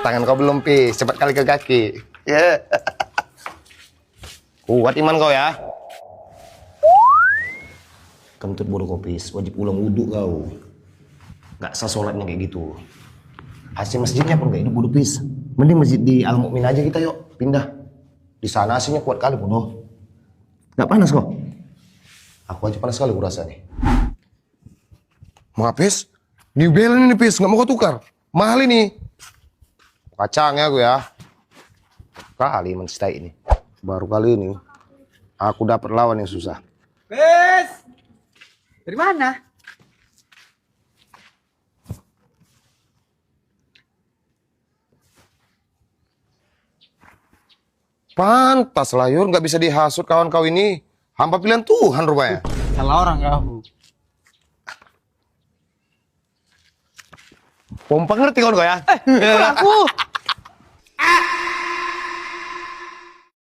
Tangan kau belum, Pis. Cepat kali ke kaki. Ya. Kuat iman kau ya. Kentut bodoh kau, Pis. Wajib ulang wudhu kau. Gak sah sholatnya kayak gitu. AC masjidnya pun kayak itu bodoh, Pis. Mending masjid di Al Mukmin aja kita yuk. Pindah. Di sana AC-nya kuat kali bodoh. Gak panas kok? Aku aja panas kali kurasa nih. Maaf, Pis. New Balance ini, Pis. Gak mau kau tukar. Mahal ini. Kacang ya aku ya. Kali menstay ini. Baru kali ini aku dapat lawan yang susah. Pes! Dari mana? Pantas lah Yur, nggak bisa dihasut kawan kau ini. Hampa pilihan Tuhan rupanya. Salah orang kau. Pompa ngerti kawan kau ya? Ikut aku.